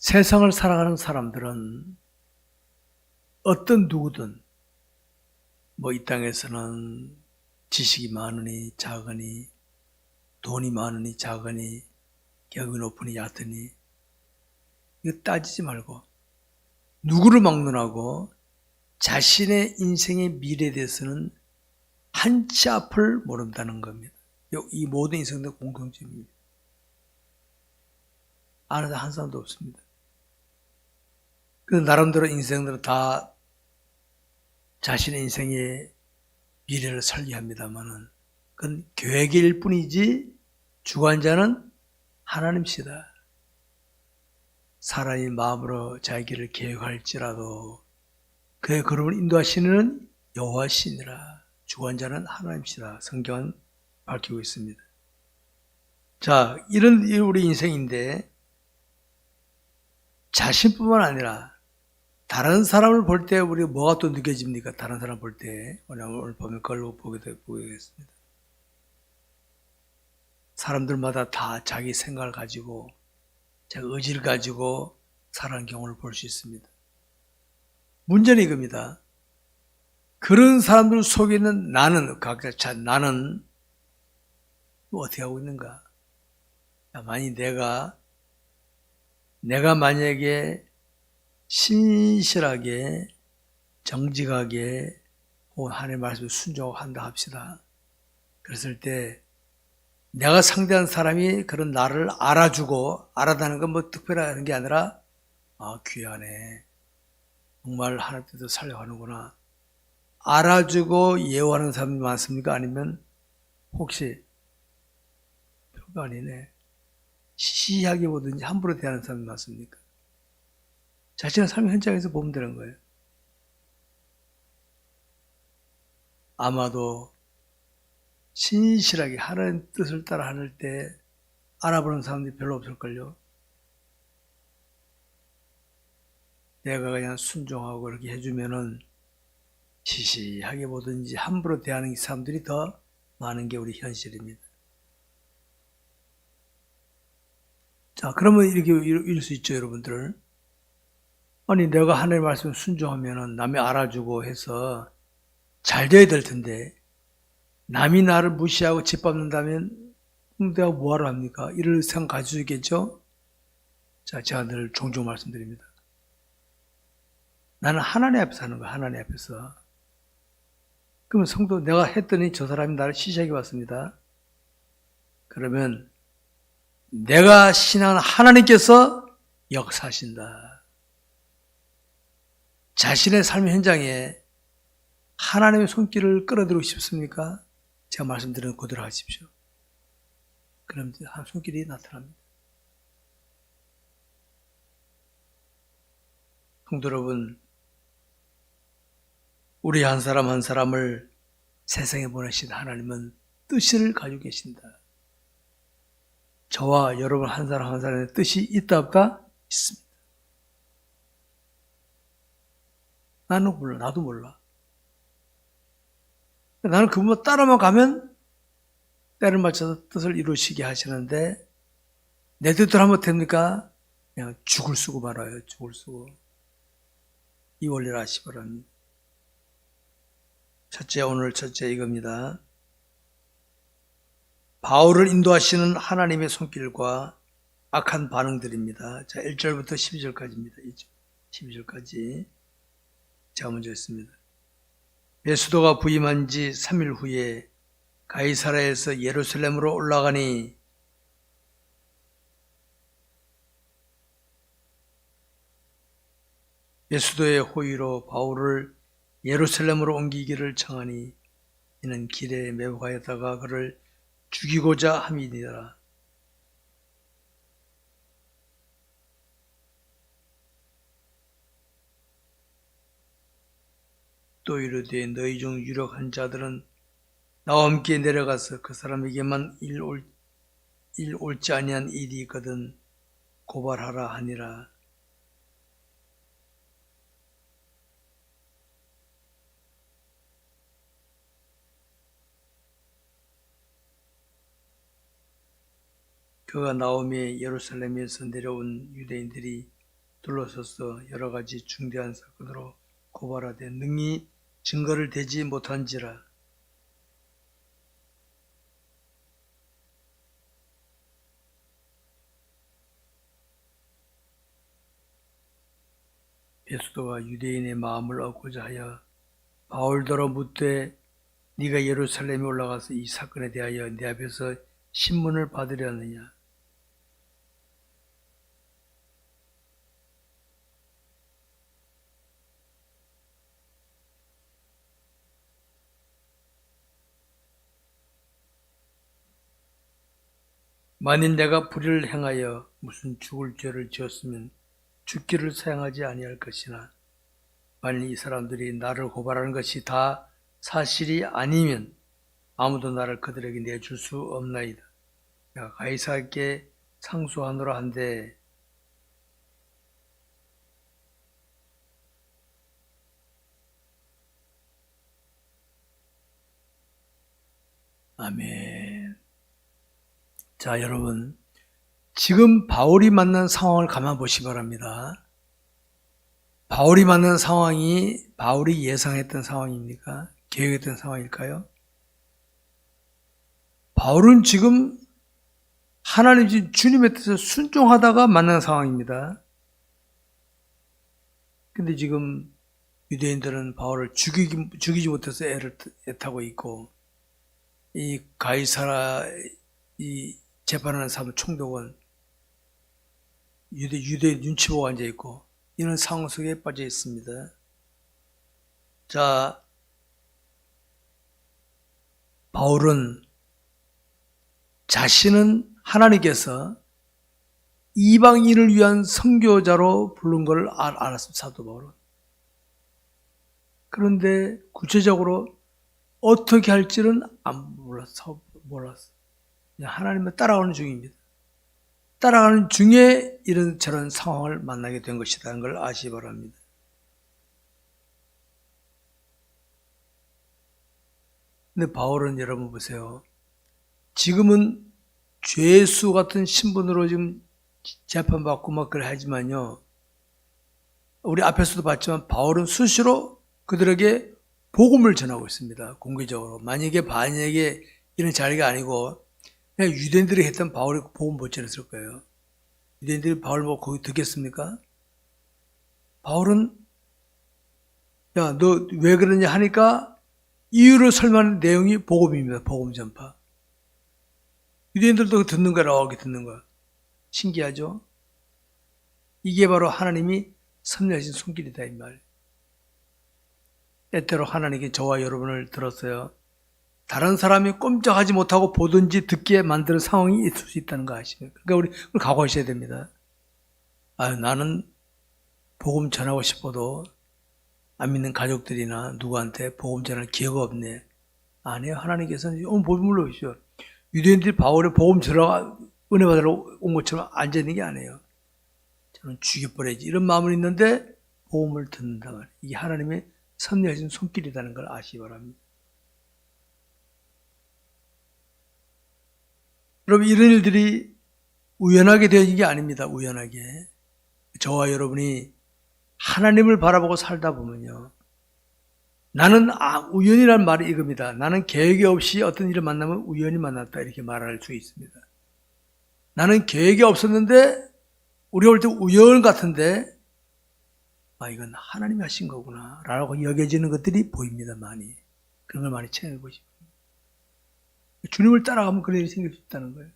세상을 살아가는 사람들은 어떤 누구든 이 땅에서는 지식이 많으니 작으니 돈이 많으니 작으니 격이 높으니 얕으니 이거 따지지 말고 누구를 막론하고 자신의 인생의 미래에 대해서는 한 치 앞을 모른다는 겁니다. 이 모든 인생들 공통점입니다. 아는 한 사람도 없습니다. 그 나름대로 인생들은 다 자신의 인생의 미래를 설계합니다만은 그건 계획일 뿐이지 주관자는 하나님이시다. 사람이 마음으로 자기 길을 계획할지라도 그의 걸음을 인도하시는 여호와시니라. 주관자는 하나님이시다. 성경은 밝히고 있습니다. 자, 이런 우리 인생인데 자신뿐만 아니라 다른 사람을 볼 때 우리가 뭐가 또 느껴집니까? 다른 사람 볼 때. 오늘 보면 그걸 보게 되겠습니다. 사람들마다 다 자기 생각을 가지고 자기 의지를 가지고 살아가는 경우를 볼 수 있습니다. 문제는 이겁니다. 그런 사람들 속에 있는 나는, 각자 나는 어떻게 하고 있는가? 만약 내가 만약에 신실하게 정직하게 하나님의 말씀을 순종한다 합시다. 그랬을 때 내가 상대한 사람이 그런 나를 알아주고 알아다는 건 특별한 게 아니라 귀하네. 정말 하나님 뜻대로 살려가는구나. 알아주고 예우하는 사람이 많습니까? 아니면 혹시 별거 아니네. 시시하게 보든지 함부로 대하는 사람이 많습니까? 자신의 삶의 현장에서 보면 되는 거예요. 아마도 신실하게 하나님 뜻을 따라 할 때 알아보는 사람들이 별로 없을걸요. 내가 그냥 순종하고 이렇게 해주면은 시시하게 보든지 함부로 대하는 사람들이 더 많은 게 우리 현실입니다. 자, 그러면 이렇게 이럴 수 있죠, 여러분들. 아니, 내가 하나님의 말씀을 순종하면은 남이 알아주고 해서 잘 돼야 될 텐데, 남이 나를 무시하고 짓밟는다면 내가 뭐하러 합니까? 이럴 생각 가지고 있겠죠? 자, 제가 늘 종종 말씀드립니다. 나는 하나님 앞에서 하는 거야, 하나님 앞에서. 그러면 성도 내가 했더니 저 사람이 나를 시시하게 봤습니다. 그러면 내가 신앙하는 하나님께서 역사하신다. 자신의 삶의 현장에 하나님의 손길을 끌어들이고 싶습니까? 제가 말씀드린 그대로 하십시오. 그럼 손길이 나타납니다. 성도 여러분, 우리 한 사람 한 사람을 세상에 보내신 하나님은 뜻을 가지고 계신다. 저와 여러분 한 사람 한 사람의 뜻이 있다 없다? 있습니다. 나는 몰라. 나도 몰라. 나는 그분만 따라만 가면 때를 맞춰서 뜻을 이루시게 하시는데 내 뜻대로 하면 됩니까? 그냥 죽을 쓰고 말아요. 죽을 쓰고. 이 원리를 아시기 바랍니다. 오늘 첫째 이겁니다. 바울을 인도하시는 하나님의 손길과 악한 반응들입니다. 자, 1절부터 12절까지입니다. 12절까지. 제가 먼저 했습니다. 베수도가 부임한 지 3일 후에 가이사라에서 예루살렘으로 올라가니 베수도의 호의로 바울을 예루살렘으로 옮기기를 청하니 이는 길에 매복하였다가 그를 죽이고자 함이니라. 또 이르되 너희 중 유력한 자들은 나와 함께 내려가서 그 사람에게만 일 옳지 아니한 일이 있거든 고발하라 하니라. 그가 나오매 예루살렘에서 내려온 유대인들이 둘러서서 여러 가지 중대한 사건으로 고발하되 능히 증거를 대지 못한지라. 베스도가 유대인의 마음을 얻고자 하여 바울더러 묻되 네가 예루살렘에 올라가서 이 사건에 대하여 내 앞에서 신문을 받으려 하느냐. 만일 내가 불의를 행하여 무슨 죽을 죄를 지었으면 죽기를 사양하지 아니할 것이나 만일 이 사람들이 나를 고발하는 것이 다 사실이 아니면 아무도 나를 그들에게 내줄 수 없나이다. 내가 가이사에게 상소하노라 한데 아멘. 자, 여러분, 지금 바울이 만난 상황을 가만 보시기 바랍니다. 바울이 만난 상황이 바울이 예상했던 상황입니까? 계획했던 상황일까요? 바울은 지금 하나님 주님의 뜻에 순종하다가 만난 상황입니다. 근데 지금 유대인들은 바울을 죽이지 못해서 애타고 있고, 이 가이사라 이 재판하는 사람 총독은 유대 눈치 보고 앉아 있고 이런 상황 속에 빠져 있습니다. 자, 바울은 자신은 하나님께서 이방인을 위한 선교자로 부른 걸 알았습니다. 사도 바울은. 그런데 구체적으로 어떻게 할지는 몰랐어. 그냥 하나님을 따라가는 중입니다. 따라가는 중에 이런 저런 상황을 만나게 된 것이라는 걸 아시기 바랍니다. 근데 바울은 여러분 보세요. 지금은 죄수 같은 신분으로 지금 재판받고 막 그래 하지만요. 우리 앞에서도 봤지만 바울은 수시로 그들에게 복음을 전하고 있습니다. 공개적으로. 만약에 이런 자리가 아니고 그냥 유대인들이 했던 바울이 복음 못 전했을 거예요. 유대인들이 바울 뭐 거기 듣겠습니까? 바울은 야, 너 왜 그러냐 하니까 이유를 설명하는 내용이 복음입니다. 복음 전파. 유대인들도 듣는 거야. 이렇게 듣는 거야. 신기하죠? 이게 바로 하나님이 섭리하신 손길이다 이 말. 때때로 하나님께 저와 여러분을 들었어요. 다른 사람이 꼼짝하지 못하고 보든지 듣게 만드는 상황이 있을 수 있다는 거 아십니까? 그러니까 우리 각오하셔야 됩니다. 나는 복음 전하고 싶어도 안 믿는 가족들이나 누구한테 복음 전할 기회가 없네. 아니에요. 하나님께서는 복음을 보십시오. 유대인들이 바울의 복음 전하고 은혜 받으러 온 것처럼 앉아있는 게 아니에요. 저는 죽여버려야지 이런 마음은 있는데 복음을 듣는다 말이에요. 이게 하나님의 섭리하신 손길이라는 걸 아시기 바랍니다. 여러분, 이런 일들이 우연하게 되어진 게 아닙니다. 우연하게. 저와 여러분이 하나님을 바라보고 살다 보면요. 나는 우연이라는 말이 이겁니다. 나는 계획이 없이 어떤 일을 만나면 우연히 만났다 이렇게 말할 수 있습니다. 나는 계획이 없었는데 우리가 볼 때 우연 같은데 이건 하나님이 하신 거구나 라고 여겨지는 것들이 보입니다. 많이. 그런 걸 많이 체험해 보시고 주님을 따라가면 그런 일이 생길 수 있다는 거예요.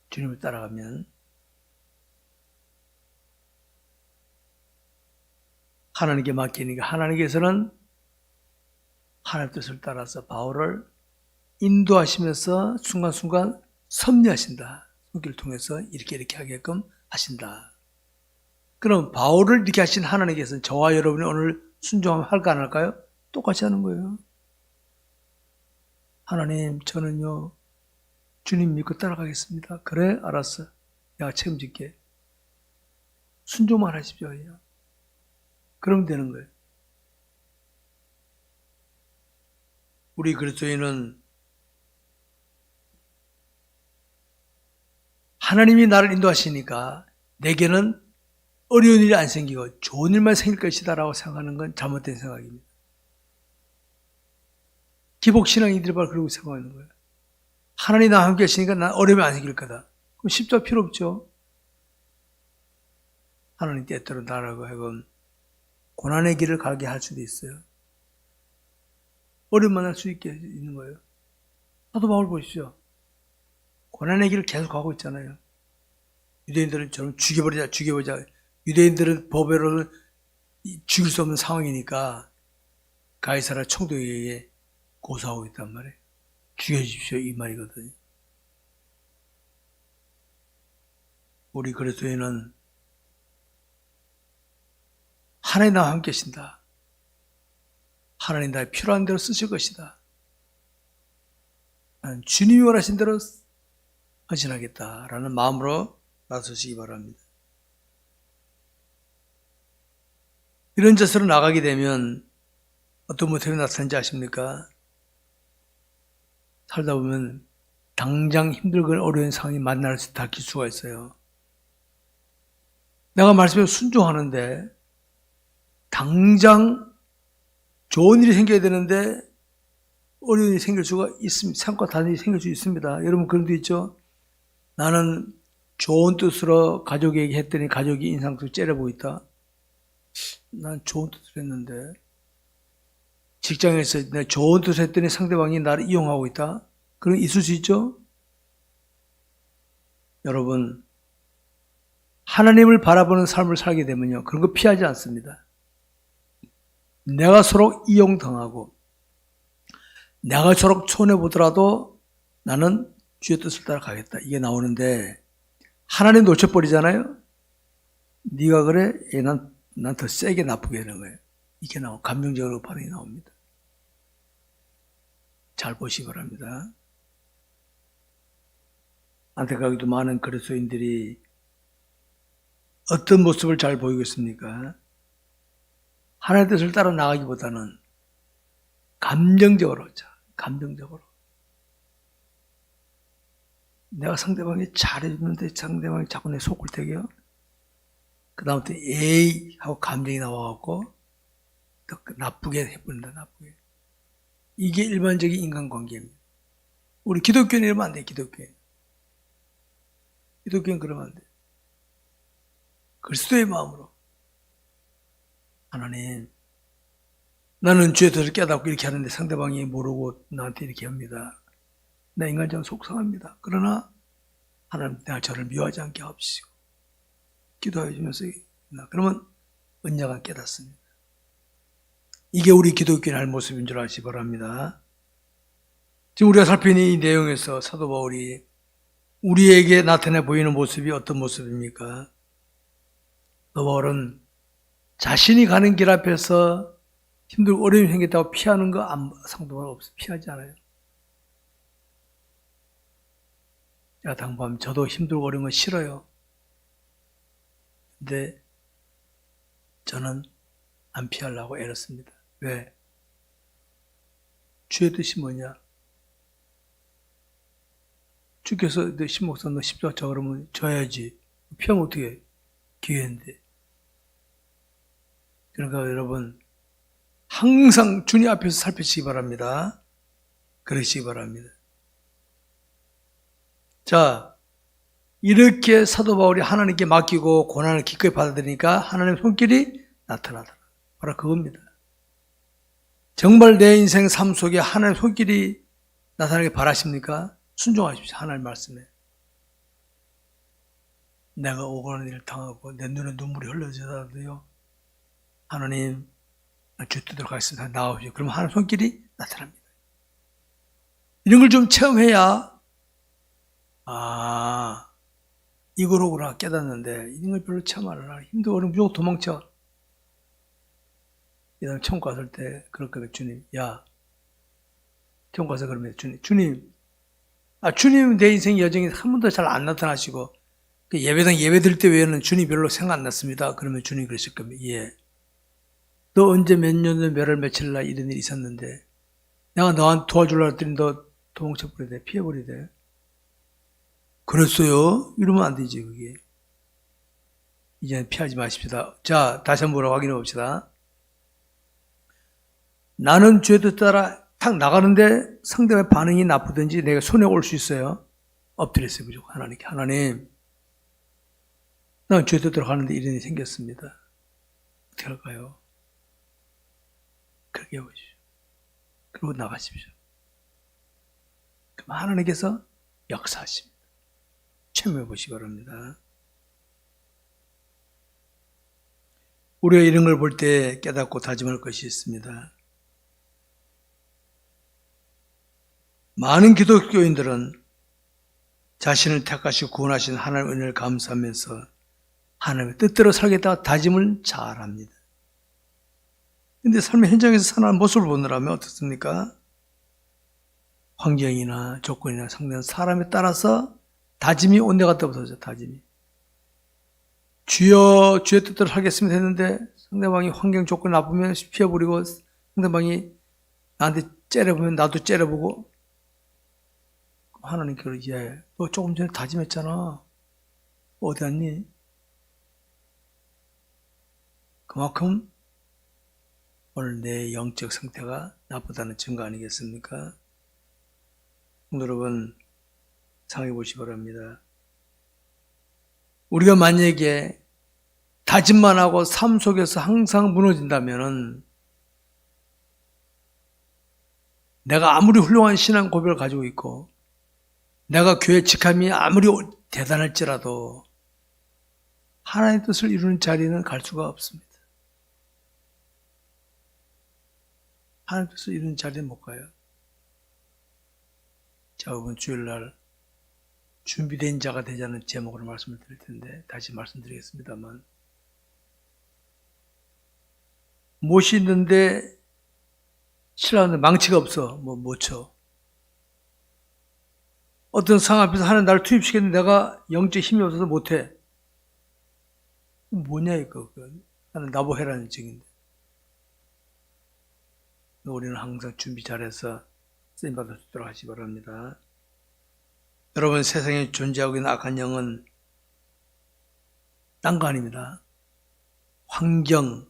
주님을 따라가면 하나님께 맡기니까 하나님께서는 하나님의 뜻을 따라서 바울을 인도하시면서 순간순간 섭리하신다. 손길을 통해서 이렇게 하게끔 하신다. 그럼 바울을 이렇게 하신 하나님께서는 저와 여러분이 오늘 순종하면 할까 안 할까요? 똑같이 하는 거예요. 하나님, 저는요 주님 믿고 따라가겠습니다. 그래, 알았어. 내가 책임질게. 순종만 하십시오. 그러면 되는 거예요. 우리 그리스도인은 하나님이 나를 인도하시니까 내게는 어려운 일이 안 생기고 좋은 일만 생길 것이다라고 생각하는 건 잘못된 생각입니다. 기복신앙인들이 바로 그러고 생각하는 거예요. 하나님 나와 함께 하시니까 난 어려움이 안 생길 거다. 그럼 십자가 필요 없죠. 하나님 때때로 나라고 하여금 고난의 길을 가게 할 수도 있어요. 어려움 만날 수 있게 있는 거예요. 사도 바울 보십시오. 고난의 길을 계속 가고 있잖아요. 유대인들은 저는 죽여보자. 유대인들은 법으로는 죽일 수 없는 상황이니까 가이사라 총독에게 고소하고 있단 말이에요. 죽여주십시오 이 말이거든요. 우리 그리스도인은 하나님 나와 함께 하신다. 하나님 나의 필요한 대로 쓰실 것이다. 나는 주님이 원하신 대로 헌신하겠다라는 마음으로 나서시기 바랍니다. 이런 자세로 나가게 되면 어떤 모습이 나타나는지 아십니까? 살다 보면 당장 힘들고 어려운 상황이 만날 수 닥칠 수가 있어요. 내가 말씀에 순종하는데 당장 좋은 일이 생겨야 되는데 어려운 일이 생길 수가 있습니다. 생각과 다른 일이 생길 수 있습니다. 여러분 그런 데 있죠? 나는 좋은 뜻으로 가족에게 했더니 가족이 인상 속 째려보고 있다. 난 좋은 뜻을 했는데 직장에서 내가 좋은 뜻을 했더니 상대방이 나를 이용하고 있다. 그런 있을 수 있죠? 여러분 하나님을 바라보는 삶을 살게 되면요 그런 거 피하지 않습니다. 내가 서로 이용당하고 내가 저렇게 손해보더라도 나는 주의 뜻을 따라가겠다. 이게 나오는데 하나님 놓쳐버리잖아요. 네가 그래? 난 더 세게 나쁘게 하는 거예요. 이게 감정적으로 반응이 나옵니다. 잘 보시기 바랍니다. 안타깝게도 많은 그리스도인들이 어떤 모습을 잘 보이고 있습니까? 하나님의 뜻을 따라 나가기보다는 감정적으로 내가 상대방이 잘해주는데 상대방이 자꾸 내 속을 때겨 그 다음부터 에이 하고 감정이 나와갖고 더 나쁘게 해버린다. 나쁘게. 이게 일반적인 인간관계입니다. 우리 기독교는 이러면 안 돼. 기독교는 그러면 안 돼. 그리스도의 마음으로 하나님 나는 주의 뜻을 깨닫고 이렇게 하는데 상대방이 모르고 나한테 이렇게 합니다. 나 인간적으로 속상합니다. 그러나 하나님 내가 저를 미워하지 않게 하옵시고 기도해 주면서 그러면 언젠가 깨닫습니다. 이게 우리 기독교인의 할 모습인 줄 아시기 바랍니다. 지금 우리가 살피는 이 내용에서 사도 바울이 우리에게 나타내 보이는 모습이 어떤 모습입니까? 사도 바울은 자신이 가는 길 앞에서 힘들고 어려움이 생겼다고 피하는 거 상도가 없어. 피하지 않아요. 제가 당부하면 저도 힘들고 어려운 거 싫어요. 근데 저는 안 피하려고 애를 씁니다. 왜? 주의 뜻이 뭐냐? 주께서 내 신목사 너 십자가 져 그러면 져야지. 피하면 어떻게 해? 기회인데. 그러니까 여러분 항상 주님 앞에서 살피시기 바랍니다. 그러시기 바랍니다. 자, 이렇게 사도 바울이 하나님께 맡기고 고난을 기꺼이 받아들이니까 하나님의 손길이 나타나더라. 바로 그겁니다. 정말 내 인생 삶 속에 하나님의 손길이 나타나길 바라십니까? 순종하십시오. 하나님 말씀에. 내가 억울한 일을 당하고 내 눈에 눈물이 흘러지더라도요. 하나님, 주 뜻대로 가겠습니다. 나오십시오. 그러면 하나님 손길이 나타납니다. 이런 걸 좀 체험해야 이거로구나 깨닫는데 이런 걸 별로 체험 안 하나. 힘들고 어려우면 무조건 도망쳐. 예전에 처음 갔을 때 그렇거든. 주님, 처음 가서 그러면 주님, 주님 내 인생 여정이 한 번도 잘 안 나타나시고 예배당 예배 드릴 때 외에는 주님 별로 생각 안 났습니다. 그러면 주님 그러실 겁니다. 예. 너 언제 몇 년에 몇월 며칠 날 이런 일이 있었는데 내가 너한테 도와주려고 했더니 너 도망쳐버리대. 피해버리대. 그랬어요? 이러면 안 되지 그게. 이제는 피하지 마십시다. 자, 다시 한번 확인해 봅시다. 나는 죄도 따라 탁 나가는데 상대방의 반응이 나쁘든지 내가 손해 올 수 있어요. 엎드렸어요. 무조건 하나님께. 하나님, 나는 죄도 들어가는데 이런 일이 생겼습니다. 어떻게 할까요? 그렇게 해보십시오. 그리고 나가십시오. 그럼 하나님께서 역사하십니다. 체험해 보시기 바랍니다. 우리가 이런 걸 볼 때 깨닫고 다짐할 것이 있습니다. 많은 기독교인들은 자신을 택하시고 구원하신 하나님의 은혜를 감사하면서 하나님의 뜻대로 살겠다고 다짐을 잘합니다. 근데 삶의 현장에서 사는 모습을 보느라면 어떻습니까? 환경이나 조건이나 상대한 사람에 따라서 다짐이 온데갔다 없어져. 다짐이. 주여 주의 뜻대로 하겠습니다 했는데 상대방이 환경 조건이 나쁘면 피해버리고 상대방이 나한테 째려보면 나도 째려보고 하나님께로 너 조금 전에 다짐했잖아. 어디 갔니? 그만큼 오늘 내 영적 상태가 나쁘다는 증거 아니겠습니까? 여러분 생각해 보시기 바랍니다. 우리가 만약에 다짐만 하고 삶 속에서 항상 무너진다면 내가 아무리 훌륭한 신앙 고백을 가지고 있고 내가 교회 직함이 아무리 대단할지라도 하나님의 뜻을 이루는 자리는 갈 수가 없습니다. 하나님의 뜻을 이루는 자리는 못 가요. 자, 이번 주일날 준비된 자가 되자는 제목으로 말씀을 드릴 텐데 다시 말씀드리겠습니다만 못이 있는데 신랑한테 망치가 없어. 못 쳐. 어떤 상황 앞에서 하나님 나를 투입시켰는데 내가 영적 힘이 없어서 못해. 뭐냐 이거. 나는 나보 해라는 증인데. 우리는 항상 준비 잘해서 쓰임받을 수 있도록 하시기 바랍니다. 여러분, 세상에 존재하고 있는 악한 영은 딴 거 아닙니다. 환경,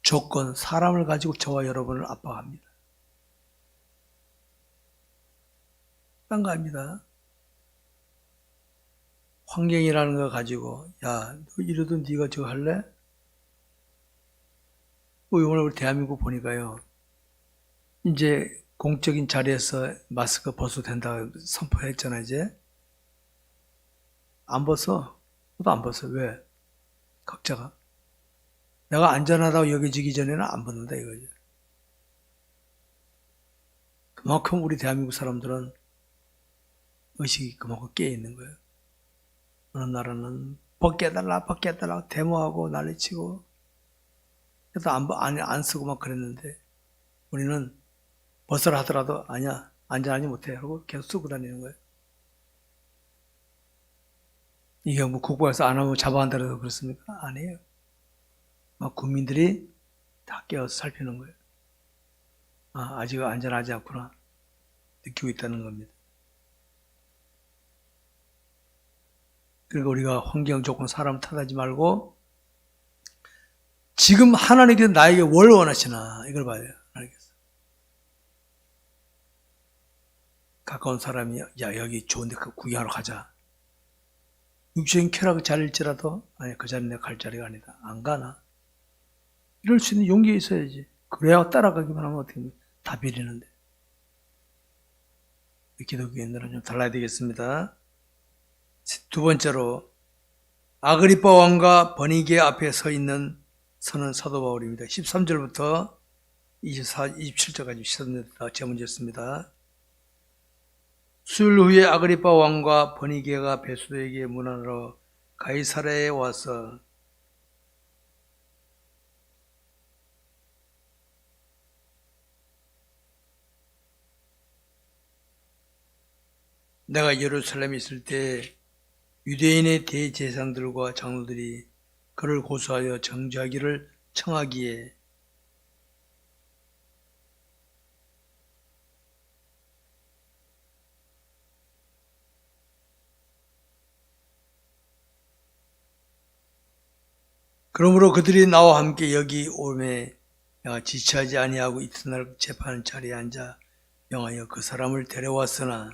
조건, 사람을 가지고 저와 여러분을 압박합니다. 딴 거 아닙니다. 환경이라는 거 가지고 야, 너 이러던 네가 저거 할래? 오늘 우리 대한민국 보니까요. 이제 공적인 자리에서 마스크 벗어도 된다고 선포했잖아, 이제. 안 벗어. 너도 안 벗어. 왜? 각자가. 내가 안전하다고 여겨지기 전에는 안 벗는다, 이거죠. 그만큼 우리 대한민국 사람들은 의식이 그만큼 깨있는 거예요. 어느 나라는 벗겨달라, 벗겨달라 데모하고 난리치고, 그래서 안 쓰고 막 그랬는데, 우리는 벗으라 하더라도 아니야, 안전하지 못해 하고 계속 쓰고 다니는 거예요. 이게 뭐 국가에서 안 하면 잡아간다고 해서 그렇습니까? 아니에요. 막 국민들이 다 깨어서 살피는 거예요. 아, 아직 안전하지 않구나 느끼고 있다는 겁니다. 그러니까 우리가 환경 조건 사람 탓하지 말고 지금 하나님께서 나에게 뭘 원하시나 이걸 봐야 돼요. 하나님께서. 가까운 사람이 야 여기 좋은데 구경하러 가자. 육체적인 쾌락을 잘릴지라도 아니 그 자리는 내가 갈 자리가 아니다. 안 가나? 이럴 수 있는 용기가 있어야지. 그래야 따라가기만 하면 어떻게 다 비리는데. 기독교인들은 좀 달라야 되겠습니다. 두 번째로 아그리빠 왕과 버니게 앞에 서는 사도 바울입니다. 13절부터 27절까지 시선됐다. 제 문제였습니다. 수요일 후에 아그리빠 왕과 버니게가 베수도에게 문안하러 가이사랴에 와서 내가 예루살렘에 있을 때 유대인의 대제사장들과 장로들이 그를 고소하여 정죄하기를 청하기에 그러므로 그들이 나와 함께 여기 오매 내가 지체하지 아니하고 이튿날 재판 자리에 앉아 명하여 그 사람을 데려왔으나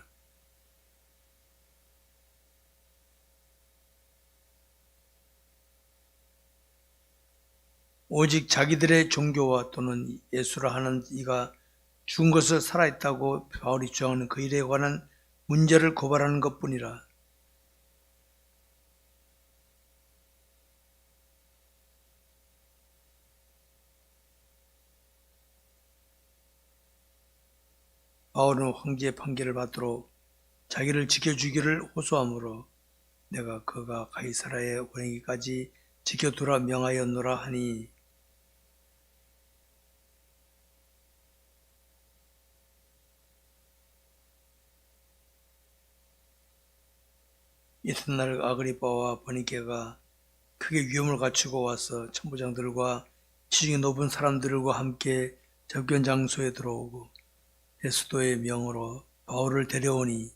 오직 자기들의 종교와 또는 예수라 하는 이가 죽은 것을 살아있다고 바울이 주장하는 그 일에 관한 문제를 고발하는 것뿐이라. 바울은 황제의 판결을 받도록 자기를 지켜주기를 호소하므로 내가 그가 가이사라에 보내기까지 지켜두라 명하였노라 하니 이튿날 아그리빠와 버니게가 크게 위험을 갖추고 와서 천부장들과 지중에 높은 사람들과 함께 접견 장소에 들어오고 베스도의 명으로 바울을 데려오니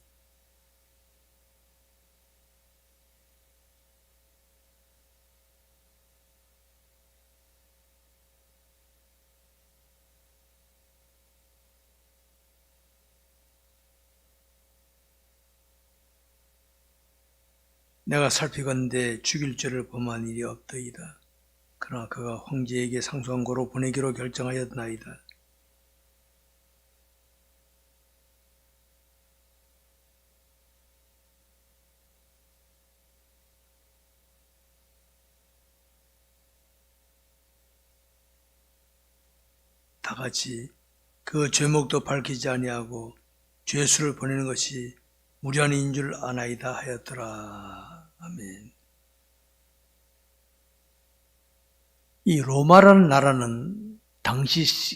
내가 살피건대 죽일 죄를 범한 일이 없더이다. 그러나 그가 황제에게 상소한 고로 보내기로 결정하였나이다. 다같이 그 죄목도 밝히지 아니하고 죄수를 보내는 것이 무리한 일인 줄 아나이다 하였더라. 아멘. 이 로마라는 나라는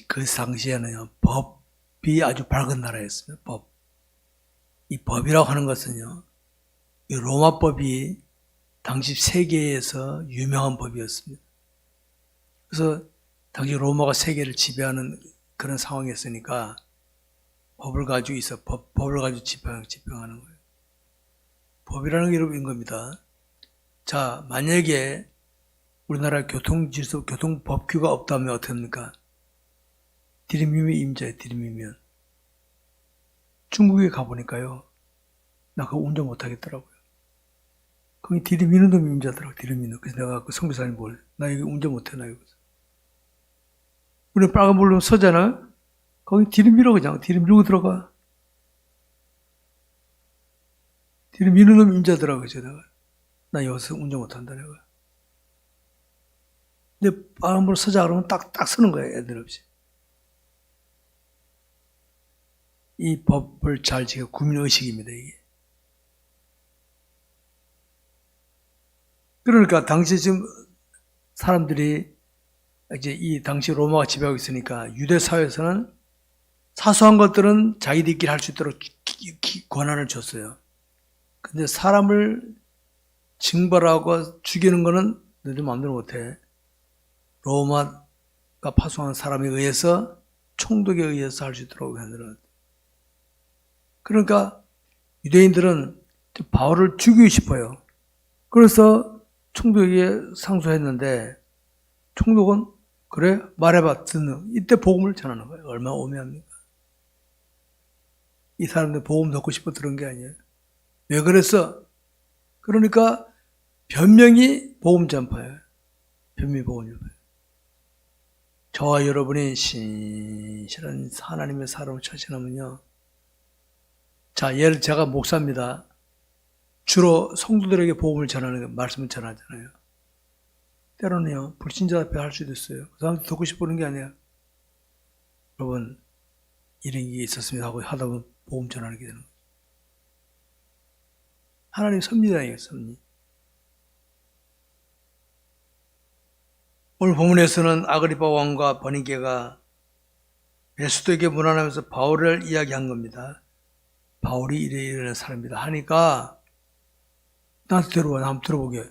그 당시에는요, 법이 아주 밝은 나라였습니다. 법. 이 법이라고 하는 것은요, 이 로마법이 당시 세계에서 유명한 법이었습니다. 그래서 당시 로마가 세계를 지배하는 그런 상황이었으니까 법을 가지고 법을 가지고 집행하는 거예요. 법이라는 게 여러분 겁니다. 자, 만약에 우리나라 교통질서, 교통법규가 없다면 어떻게 합니까? 들이미면 임자예요, 들이미면. 중국에 가보니까요, 나 그거 운전 못하겠더라고요. 거기 들이미는 놈이 임자더라고요, 들이미는. 그래서 내가 그 성비사님 나 여기 운전 못해, 나 여기서. 우리는 빨간불로 서잖아? 거기 들이밀어, 그냥. 들이밀고 들어가. 들이미는 놈이 임자더라고요, 제가. 나 여기서 운전 못한다, 내가. 근데 빨간불로 서자 그러면 딱 서는 거예요, 애들 없이. 이 법을 잘 지켜 국민의식입니다, 이게. 그러니까 당시 지금 사람들이 이제 이 당시 로마가 지배하고 있으니까 유대 사회에서는 사소한 것들은 자기들끼리 할 수 있도록 권한을 줬어요. 근데 사람을 징벌하고 죽이는 거는 너희들 마음대로 못해. 로마가 파송한 사람에 의해서 총독에 의해서 할 수 있도록 하느라. 그러니까 유대인들은 바울을 죽이고 싶어요. 그래서 총독에게 상소했는데 총독은 그래 말해봐 듣는 이때 복음을 전하는 거예요. 얼마나 오묘합니까? 이 사람들 복음 듣고 싶어 들은 게 아니에요. 왜 그랬어? 그러니까 변명이 복음 전파예요. 변명이 복음 전파예요. 저와 여러분이 신실한 하나님의 사람을 찾으려면요. 자, 제가 목사입니다. 주로 성도들에게 복음을 전하는 말씀을 전하잖아요. 때로는요, 불신자 앞에 할 수도 있어요. 그 사람도 듣고 싶어하는 게 아니야. 여러분, 이런 게 있었습니다 하고 하다 보면 복음 전하는 게 되는 거예요. 하나님 섭리다니에요, 섭리. 오늘 본문에서는 아그리파 왕과 버니게가 베스도에게 문안하면서 바울을 이야기한 겁니다. 바울이 이런 사람이다 하니까 나한테 데려와, 나 한번 들어보게.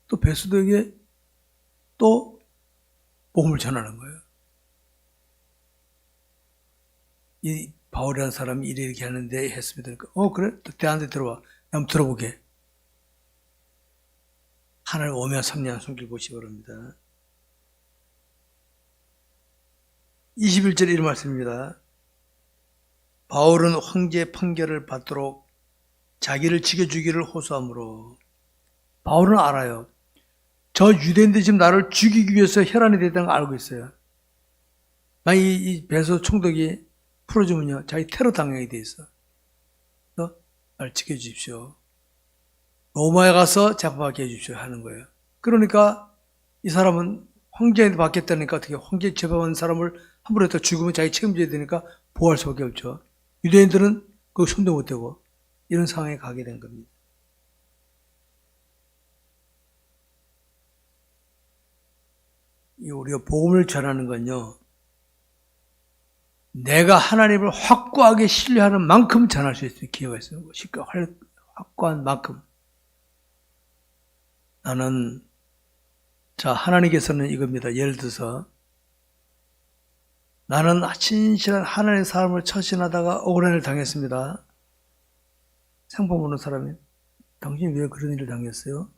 또 베스도에게 또 복음을 전하는 거예요. 이 바울이라는 사람이 이렇게 하는데 했습니다. 그러니까 그래? 또 대한테 들어와. 나 한번 들어보게. 하나님 오며 삼냥 숨길 보시기 바랍니다. 21절 이런 말씀입니다. 바울은 황제의 판결을 받도록 자기를 죽여주기를 호소하므로. 바울은 알아요. 저 유대인들이 지금 나를 죽이기 위해서 혈안이 됐다는 걸 알고 있어요. 만약 이 베소 총독이 풀어주면요, 자기 테러 당하게 돼 있어. 그래서 나를 지켜주십시오. 로마에 가서 재판받게 해주십시오 하는 거예요. 그러니까 이 사람은 황제한테 받겠다니까 어떻게 황제 재판하는 사람을 함부로 했다 죽으면 자기 책임져야 되니까 보호할 수밖에 없죠. 유대인들은 그거 손도 못 대고 이런 상황에 가게 된 겁니다. 우리가 복음을 전하는 건요, 내가 하나님을 확고하게 신뢰하는 만큼 전할 수 있는 기회가 있어요. 확고한 만큼. 하나님께서는 이겁니다. 예를 들어서 나는 진실한 하나님의 사람을 처신하다가 억울한 일을 당했습니다. 생판 보는 사람이 당신이 왜 그런 일을 당했어요?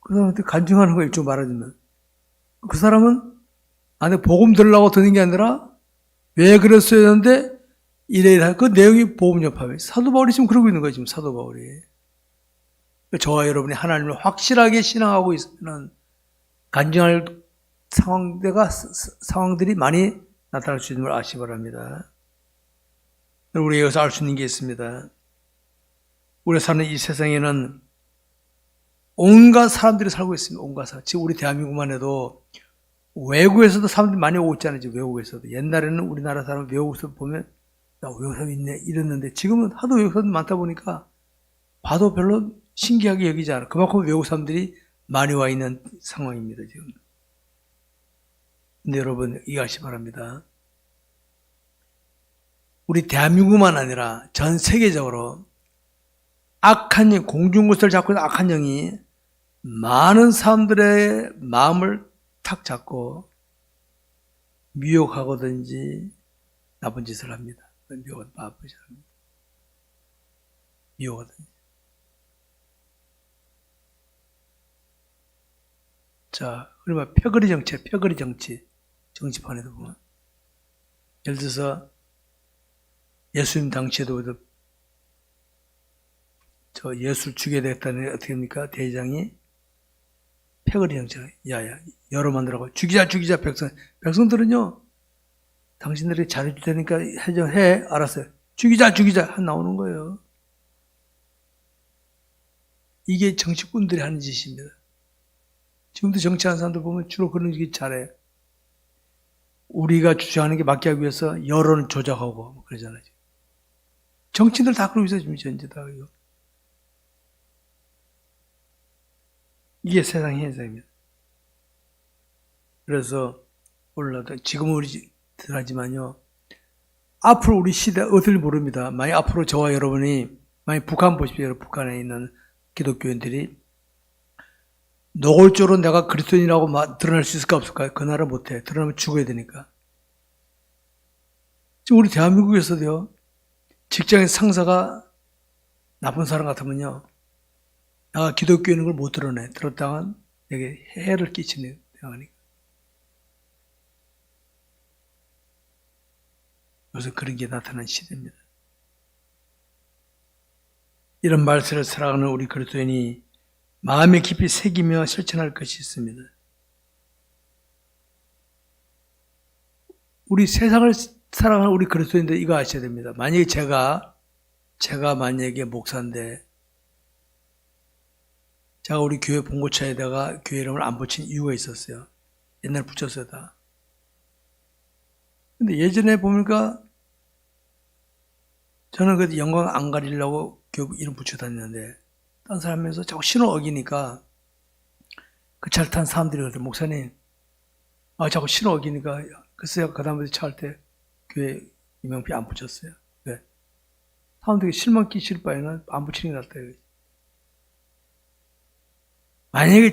그 사람한테 간증하는 거 일종 말하자면 그 사람은 안에 복음 들으려고 듣는 게 아니라 왜 그랬어야 했는데 이래 그 내용이 복음 여파에 사도 바울이 지금 그러고 있는 거예요. 지금 사도 바울이. 저와 여러분이 하나님을 확실하게 신앙하고 있으면 간증할 상황들이 많이 나타날 수 있는 걸 아시기 바랍니다. 우리가 여기서 알 수 있는 게 있습니다. 우리가 사는 이 세상에는 온갖 사람들이 살고 있습니다. 온갖 사람. 지금 우리 대한민국만 해도 외국에서도 사람들이 많이 오고 있잖아요. 지금 외국에서도. 옛날에는 우리나라 사람 외국에서 보면 야, 외국 사람 있네 이랬는데 지금은 하도 외국 사람 많다 보니까 봐도 별로 신기하게 여기지 않아요. 그만큼 외국 사람들이 많이 와 있는 상황입니다. 지금. 근데 여러분 이해하시기 바랍니다. 우리 대한민국만 아니라 전 세계적으로 악한 영, 공중구슬을 잡고 있는 악한 영이 많은 사람들의 마음을 탁 잡고 미혹하거든지 나쁜 짓을 합니다. 미혹은 나쁜 짓을 합니다. 미혹하든지. 자, 그러면 패거리 정치, 정치판에도 보면. 예를 들어서 예수님 당시에도 저 예수를 죽여야 되겠다는 어떻게 합니까? 대장이 패거리 정치, 야야, 여러 만들라고 죽이자 백성들은요, 당신들이 잘해줄 테니까 해, 알았어요. 죽이자 한 나오는 거예요. 이게 정치꾼들이 하는 짓입니다. 지금도 정치하는 사람들 보면 주로 그런 얘기 잘해. 우리가 주장하는 게 맞게 하기 위해서 여론을 조작하고 그러잖아요. 정치인들 다 그러고 있어요. 지금 현재 다. 이게 세상의 현상입니다. 그래서 지금은 우리 하지만요. 앞으로 우리 시대 어떨지 모릅니다. 만약 앞으로 저와 여러분이 만약 북한 보십시오. 북한에 있는 기독교인들이 노골적으로 내가 그리스도인이라고 드러날 수 있을까 없을까요? 그 나라 못해. 드러나면 죽어야 되니까. 지금 우리 대한민국에서도요. 직장에서 상사가 나쁜 사람 같으면요. 내가 기독교인인 걸 못 드러내. 들었다간 내게 해를 끼치는 대하니까. 요새 그런 게 나타난 시대입니다. 이런 말씀을 살아가는 우리 그리스도인이 마음에 깊이 새기며 실천할 것이 있습니다. 우리 세상을 살아가는 우리 그리스도인들 이거 아셔야 됩니다. 만약에 제가 만약에 목사인데 제가 우리 교회 봉고차에다가 교회 이름을 안 붙인 이유가 있었어요. 옛날에 붙였어요 다. 근데 예전에 보니까 저는 그 영광 안 가리려고 교회 이름 붙여 다녔는데 딴 사람에서 자꾸 신호 어기니까 그 차를 탄 사람들이 그러더라고요. 목사님 자꾸 신호 어기니까 글쎄요 그 다음부터 차 할 때 교회 이명표 안 붙였어요. 왜? 사람들이 실망 끼칠 바에는 안 붙이는 게 낫다. 만약에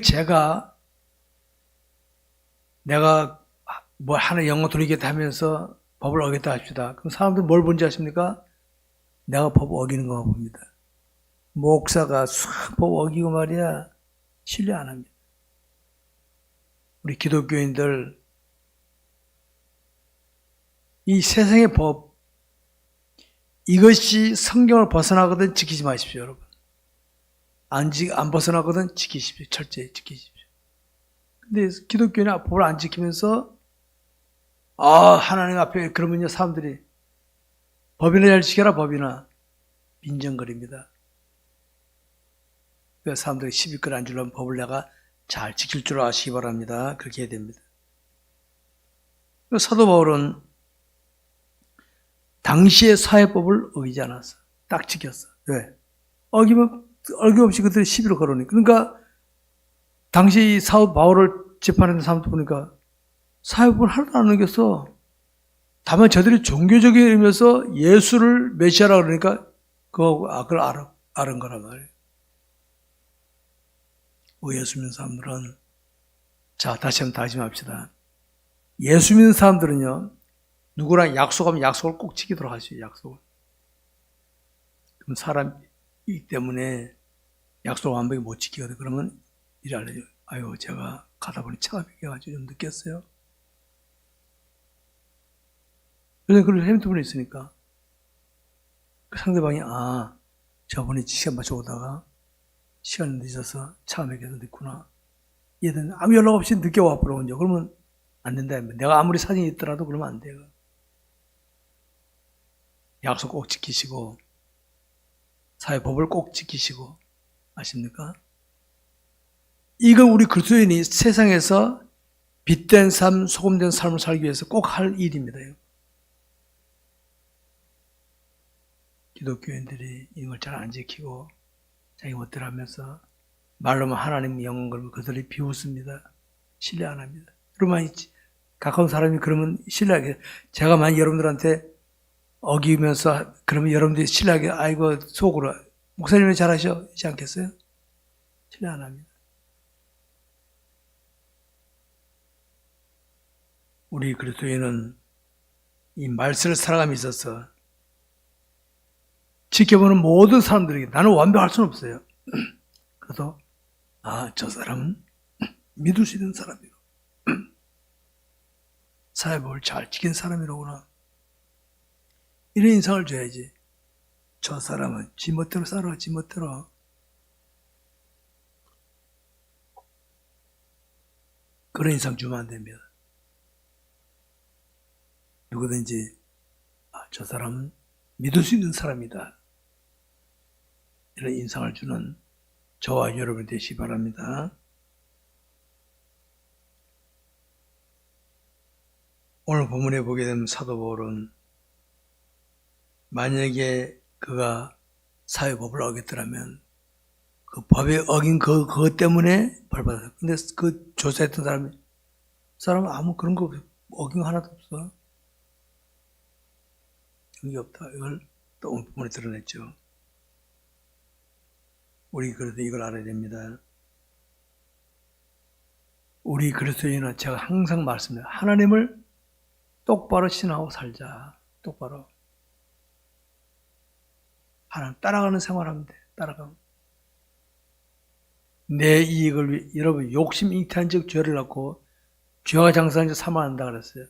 내가 뭐 하나 영어 돌리겠다 하면서 법을 어겼다 합시다. 그럼 사람들 뭘 본지 아십니까? 내가 법 어기는 거만 봅니다. 목사가 수법 어기고 말이야 신뢰 안 합니다. 우리 기독교인들 이 세상의 법 이것이 성경을 벗어나거든 지키지 마십시오, 여러분. 안 벗어나거든 지키십시오. 철저히 지키십시오. 근데 기독교인은 법을 안 지키면서 하나님 앞에 그러면요 사람들이 법이나 잘 지켜라 법이나 빈정거립니다. 그래서 사람들이 시비끌 안 주려면 법을 내가 잘 지킬 줄 아시기 바랍니다. 그렇게 해야 됩니다. 사도 바울은 당시의 사회법을 어기지 않았어. 딱 지켰어. 왜? 어김없이 그들이 시비를 걸으니까. 그러니까 당시 사도 바울을 재판하는 사람들 보니까 사회법을 하나도 안 어겼어. 다만 저들이 종교적인 의미에서 예수를 메시아라 그러니까 그걸 알은 거란 말이에요. 예수 믿는 사람들은 자 다시 한번 다짐합시다. 예수 믿는 사람들은요 누구랑 약속하면 약속을 꼭 지키도록 하시오. 약속을. 그럼 사람이기 때문에 약속을 완벽히 못 지키거든. 그러면 이래 알려줘. 아유 제가 가다 보니 차가 막혀가지고 좀 늦겠어요. 그래서 그런 핸드폰이 있으니까 그 상대방이 저분이 시간 맞춰 오다가 시간 늦어서 차가 막혀서 늦구나. 얘는 아무 연락 없이 늦게 와버려. 그러면 안 된다. 내가 아무리 사정이 있더라도 그러면 안 돼요. 약속 꼭 지키시고 사회법을 꼭 지키시고 아십니까? 이건 우리 그리스도인이 세상에서 빛된 삶, 소금된 삶을 살기 위해서 꼭 할 일입니다. 기독교인들이 이걸 잘 안 지키고 자기 멋대로 하면서 말로만 하나님 영광 걸고 그들이 비웃습니다. 신뢰 안 합니다. 여러분 가까운 사람이 그러면 신뢰하게 제가 만약 여러분들한테 어기면서 그러면 여러분들이 신뢰하게 아이고 속으로 목사님이 잘하시지 않겠어요? 신뢰 안 합니다. 우리 그리스도인은 이 말씀을 살아감에 있어서 지켜보는 모든 사람들에게 나는 완벽할 수는 없어요. 그래서 저 사람은 믿을 수 있는 사람이고 사회법을 잘 지킨 사람이로구나. 이런 인상을 줘야지. 저 사람은 지 멋대로 살아. 지 멋대로. 그런 인상 주면 안 됩니다. 누구든지 저 사람은 믿을 수 있는 사람이다. 이런 인상을 주는 저와 여러분 되시기 바랍니다. 오늘 본문에 보게 되면 사도 바울은 만약에 그가 사회법을 어겼더라면 그 법에 어긴 그것 때문에 벌받았어요. 근데 그 조사했던 사람은 아무 그런 거 어긴 거 하나도 없어. 그런 게 없다. 이걸 또 오늘 본문에 드러냈죠. 우리 그래도 이걸 알아야 됩니다. 우리 그리스도인은 제가 항상 말씀드려요. 하나님을 똑바로 신하고 살자. 똑바로. 하나님 따라가는 생활하면 돼. 따라가면. 내 이익을 위해 여러분 욕심 잉태한 즉 죄를 낳고 죄와 장사한 즉 사망한다 그랬어요.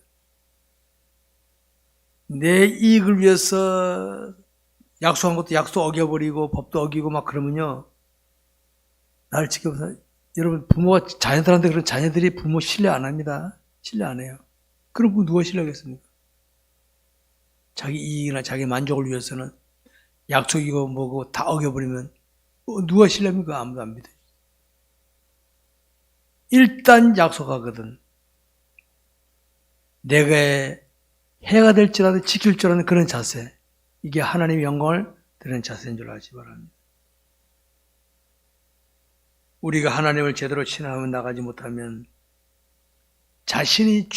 내 이익을 위해서 약속한 것도 약속 어겨버리고 법도 어기고 막 그러면요. 나를 지켜보세요. 여러분 부모가 자녀들한테 그런 자녀들이 부모 신뢰 안 합니다. 신뢰 안 해요. 그럼 누가 신뢰하겠습니까? 자기 이익이나 자기 만족을 위해서는 약속이고 뭐고 다 어겨버리면 누가 신뢰합니까? 아무도 안 믿어요. 일단 약속하거든. 내가 해가 될지라도 지킬 줄 아는 그런 자세. 이게 하나님의 영광을 드리는 자세인 줄 아시기 바랍니다. 우리가 하나님을 제대로 신앙하며 나가지 못하면 자신이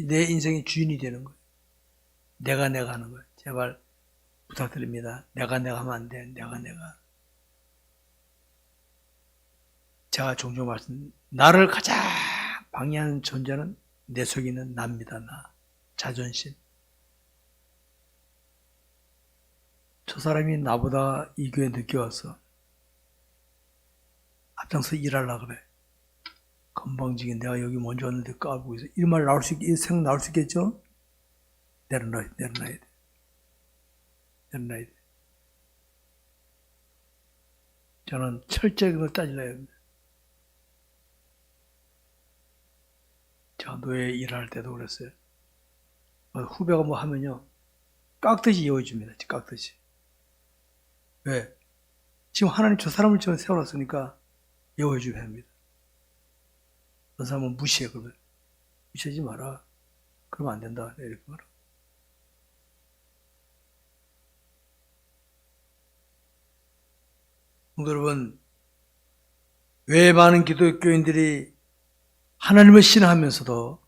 내 인생의 주인이 되는 거예요. 내가 하는 거예요. 제발 부탁드립니다. 내가 하면 안 돼. 내가. 제가 종종 나를 가장 방해하는 존재는 내 속에 있는 나입니다. 나. 자존심. 저 사람이 나보다 이 교회 늦게 왔어. 앞장서 일하려고 그래. 건방지게 내가 여기 먼저 왔는데 까불고 있어. 이런 말 나올 수, 이 생각 나올 수 있겠죠? 내려놔야 돼. 저는 철저히 그걸 따질러야 합니다. 제가 노예 일할 때도 그랬어요. 후배가 뭐 하면요. 깍듯이 이어줍니다. 깍듯이. 왜? 지금 하나님 저 사람을 저 세워놨으니까 이어줘야 합니다. 그 사람은 무시해, 그러면. 무시하지 마라. 그러면 안 된다. 이렇게 말하. 여러분, 왜 많은 기독교인들이 하나님을 신뢰하면서도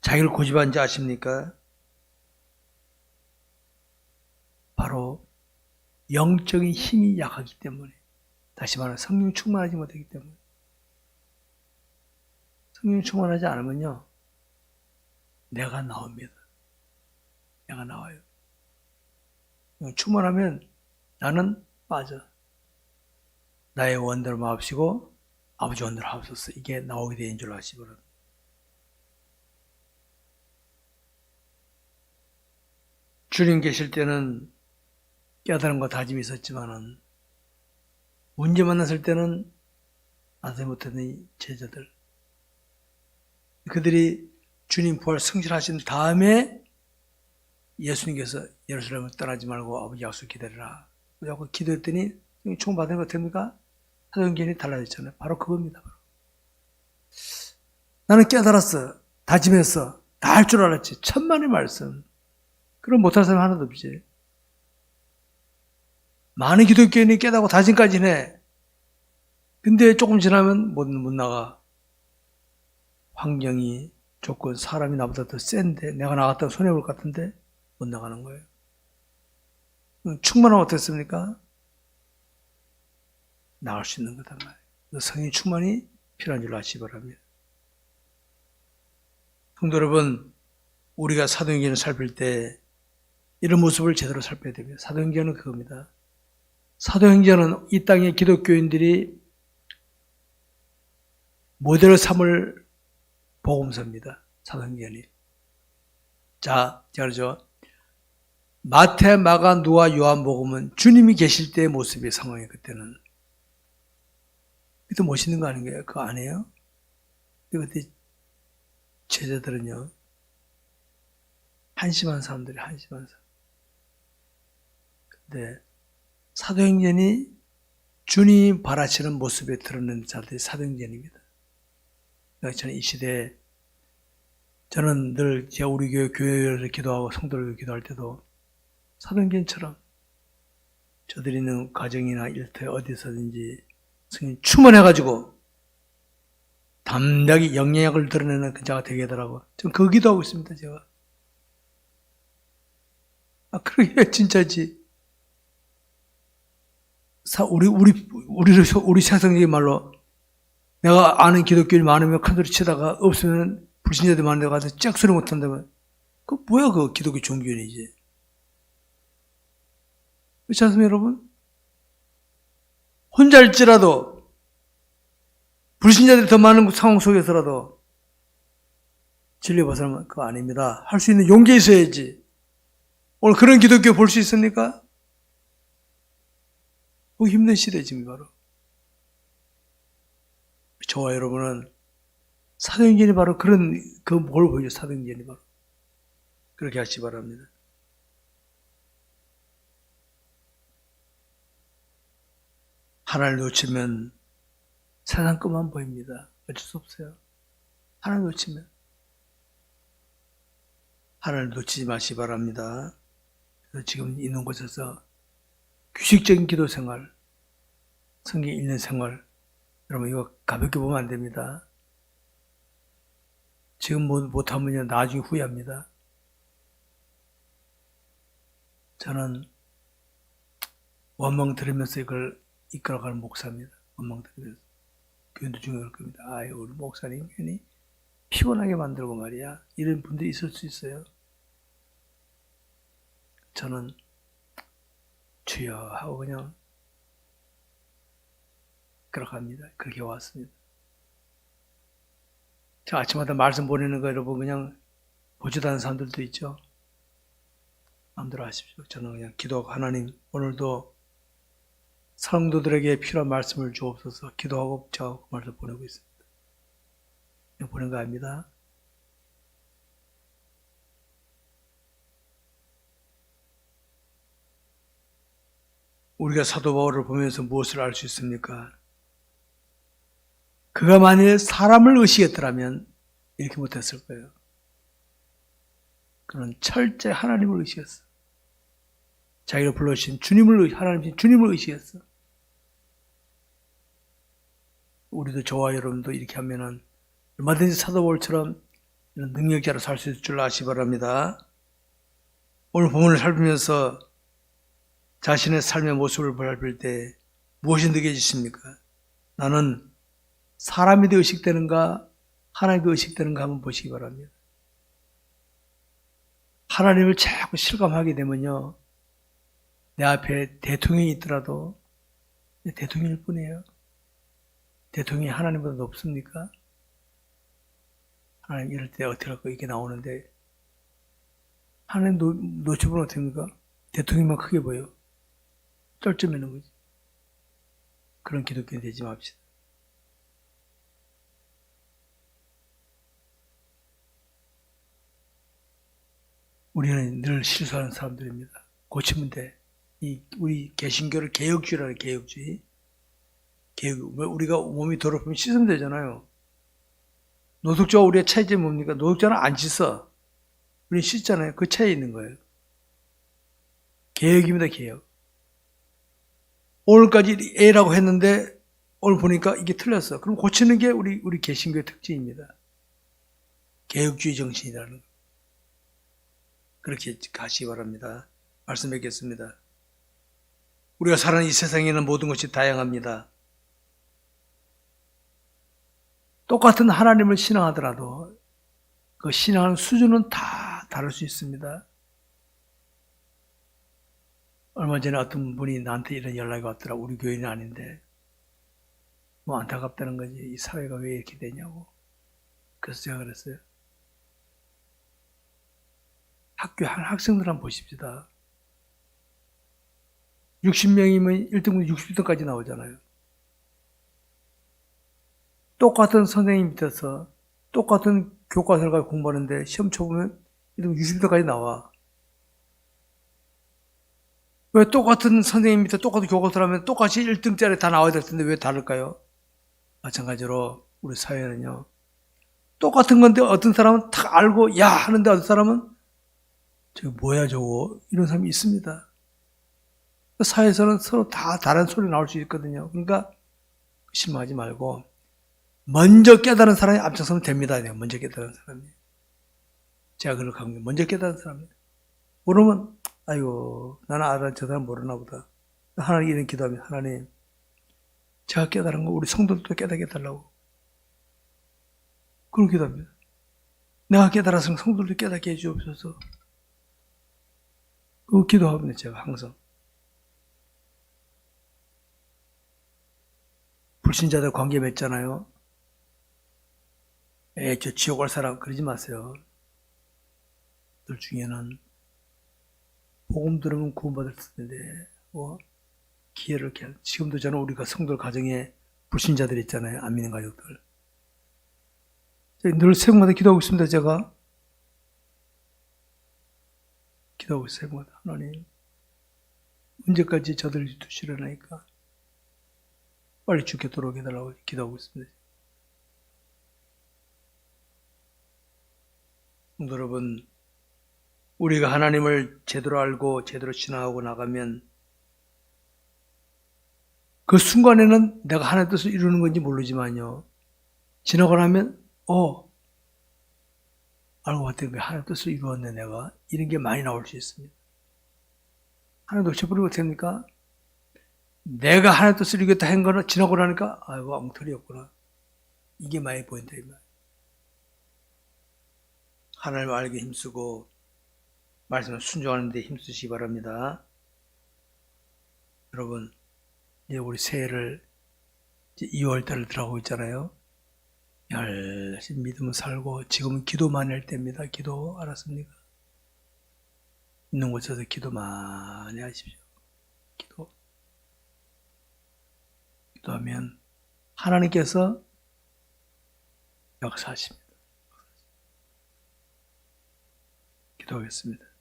자기를 고집하는지 아십니까? 바로 영적인 힘이 약하기 때문에, 다시 말하면 성령 충만하지 못하기 때문에. 성령 충만하지 않으면요, 내가 나옵니다. 내가 나와요. 충만하면 나는 빠져. 나의 원대로 마옵시고 아버지 원대로 하옵소서. 이게 나오게 되는 줄 아시기 바랍니다. 주님 계실 때는 깨달음과 다짐이 있었지만은 문제 만났을 때는 나서지 못하는 제자들, 그들이 주님 부활 승진하신 다음에 예수님께서 예루살렘을 떠나지 말고 아버지 약속 기다리라. 그래서 기도했더니 총 받은 거 됩니까? 사도행전이 달라졌잖아요. 바로 그겁니다. 바로. 나는 깨달았어. 다짐했어. 다 할 줄 알았지. 천만의 말씀. 그럼 못할 사람 하나도 없지. 많은 기독교인이 깨닫고 다짐까지는 해. 근데 조금 지나면 못 나가. 환경이 조건, 사람이 나보다 더 센데 내가 나갔다가 손해볼 것 같은데 못 나가는 거예요. 충만하면 어떻습니까? 나갈 수 있는 거단 말이에요. 성령 충만이 필요한 줄 아시기 바랍니다. 성도 여러분, 우리가 사도행전을 살필 때 이런 모습을 제대로 살펴야 됩니다. 사도행전은 그겁니다. 사도행전은 이 땅의 기독교인들이 모델을 삼을 복음서입니다. 사도행전이. 자, 그러죠. 마태, 마가, 누가, 요한복음은 주님이 계실 때의 모습의 상황이에요. 그때는. 그때 멋있는 거 아닌가요? 그거 아니에요? 그때 제자들은요, 한심한 사람들이 한심한 사람. 근데 사도행전이 주님이 바라시는 모습에 드러낸 자들이 사도행전입니다. 그러니까 저는 이 시대에 저는 늘 제가 우리 교회를 기도하고 성도를 기도할 때도 사도행전처럼 저들이 있는 가정이나 일터에 어디서든지 성령 충만해가지고 담대하게 영향력을 드러내는 그 자가 되게 하더라고요. 저는 그 기도하고 있습니다, 제가. 그러게, 진짜지. 우리 세상적인 말로 내가 아는 기독교인이 많으면 큰소리 치다가 없으면 불신자들 많은 데 가서 짝소리 못한다면 그 뭐야, 그 기독교 종교인이지. 그렇지 않습니까, 여러분? 혼자일지라도 불신자들이 더 많은 상황 속에서라도 진리 벗어나면 그거 아닙니다. 할 수 있는 용기 있어야지. 오늘 그런 기독교 볼 수 있습니까? 그 힘든 시대 지금 바로. 저와 여러분은 사도행전이 바로 그런 뭘 보여줘. 사도행전이 바로 그렇게 하시기 바랍니다. 하나를 놓치면 세상 끝만 보입니다. 어쩔 수 없어요. 하나를 놓치면. 하나를 놓치지 마시기 바랍니다. 그래서 지금 있는 곳에서 규칙적인 기도 생활, 성경 읽는 생활, 여러분 이거 가볍게 보면 안 됩니다. 지금 못하면 나중에 후회합니다. 저는 원망 들으면서 이걸 이끌어가는 목사입니다. 원망 들으면서. 교인도 중요할 겁니다. 우리 목사님 괜히 피곤하게 만들고 말이야. 이런 분들이 있을 수 있어요. 저는 주여 하고 그냥 그렇게 합니다. 그렇게 왔습니다. 저 아침마다 말씀 보내는 거 여러분 그냥 보지도 않는 사람들도 있죠. 마음대로 하십시오. 저는 그냥 기도하고 하나님 오늘도 성도들에게 필요한 말씀을 주옵소서 기도하고 제가 그 말씀 보내고 있습니다. 그냥 보낸 거 아닙니다. 우리가 사도 바울을 보면서 무엇을 알 수 있습니까? 그가 만일 사람을 의식했더라면 이렇게 못했을 거예요. 그는 철저히 하나님을 의식했어. 자기를 불러주신 하나님 주님을 의식했어. 우리도 저와 여러분도 이렇게 하면은 얼마든지 사도 바울처럼 이런 능력자로 살 수 있을 줄 아시기 바랍니다. 오늘 본문을 살피면서 자신의 삶의 모습을 밟을 때 무엇이 느껴지십니까? 나는 사람이 되어 의식되는가 하나님이 의식되는가 한번 보시기 바랍니다. 하나님을 자꾸 실감하게 되면요. 내 앞에 대통령이 있더라도 대통령일 뿐이에요. 대통령이 하나님보다 높습니까? 하나님 이럴 때 어떻게 할까 이게 나오는데 하나님 노출은 어떻게 합니까? 대통령만 크게 보여. 쩔쩔매는 거지. 그런 기독교 되지 맙시다. 우리는 늘 실수하는 사람들입니다. 고치면 돼. 우리 개신교를 개혁주의라는 개혁주의. 우리가 몸이 더럽으면 씻으면 되잖아요. 노숙자와 우리의 차이점이 뭡니까? 노숙자는 안 씻어. 우리는 씻잖아요. 그 차이에 있는 거예요. 개혁입니다, 개혁. 오늘까지 A라고 했는데 오늘 보니까 이게 틀렸어. 그럼 고치는 게 우리 개신교의 특징입니다. 개혁주의 정신이라는 거. 그렇게 가시기 바랍니다. 말씀 뵙겠습니다. 우리가 사는 이 세상에는 모든 것이 다양합니다. 똑같은 하나님을 신앙하더라도 그 신앙하는 수준은 다 다를 수 있습니다. 얼마 전에 어떤 분이 나한테 이런 연락이 왔더라. 우리 교인은 아닌데 뭐 안타깝다는 거지. 이 사회가 왜 이렇게 되냐고. 그래서 제가 그랬어요. 학교 한 학생들 한번 보십시다. 60명이면 1등부터 60등까지 나오잖아요. 똑같은 선생님 밑에서 똑같은 교과서를 가지고 공부하는데 시험 쳐보면 1등 60등까지 나와. 왜 똑같은 선생님 밑에 똑같은 교과서를 하면 똑같이 1등짜리 다 나와야 될 텐데 왜 다를까요? 마찬가지로 우리 사회는요. 똑같은 건데 어떤 사람은 탁 알고 야 하는데 어떤 사람은 저거 뭐야 저거 이런 사람이 있습니다. 사회에서는 서로 다 다른 소리 나올 수 있거든요. 그러니까 실망하지 말고 먼저 깨달은 사람이 앞장서면 됩니다. 먼저 깨달은 사람이. 제가 그렇게 하는 게 먼저 깨달은 사람이에요. 모르면 아이고 나는 알아 저 사람 모르나 보다. 하나님 이런 기도하면 하나님 제가 깨달은 거 우리 성도들도 깨닫게 해달라고. 그런 기도합니다. 내가 깨달아서 성도들도 깨닫게 해주옵소서. 그 기도합니다. 제가 항상. 불신자들 관계 맺잖아요. 저 지옥 갈 사람 그러지 마세요. 들 중에는 복음 들으면 구원받을 텐데 기회를 이렇게 지금도 저는 우리가 성도 가정에 불신자들 있잖아요. 안 믿는 가족들. 늘 새벽마다 기도하고 있습니다. 제가 기도하고 있어요. 새벽마다. 하나님 언제까지 저들 두시려나니까 빨리 죽게 돌아오게 해달라고 기도하고 있습니다. 성도 여러분, 우리가 하나님을 제대로 알고 제대로 신앙하고 나가면 그 순간에는 내가 하나님의 뜻을 이루는 건지 모르지만요. 지나고 나면 알고 봤더니 하나님의 뜻을 이루었네 내가. 이런 게 많이 나올 수 있습니다. 하나님 놓쳐버리고 어떻게 합니까? 내가 하나님의 뜻을 이루겠다 한 거는 지나고 나니까 아이고 엉터리였구나. 이게 많이 보인다 이 말. 하나님을 알게 힘쓰고 말씀을 순종하는 데 힘쓰시기 바랍니다. 여러분 이제 우리 새해를 이제 2월 달을 들어가고 있잖아요. 열심히 믿음 살고 지금은 기도만 할 때입니다. 기도 알았습니까? 있는 곳에서 기도 많이 하십시오. 기도하면 하나님께서 역사하십니다. 기도하겠습니다.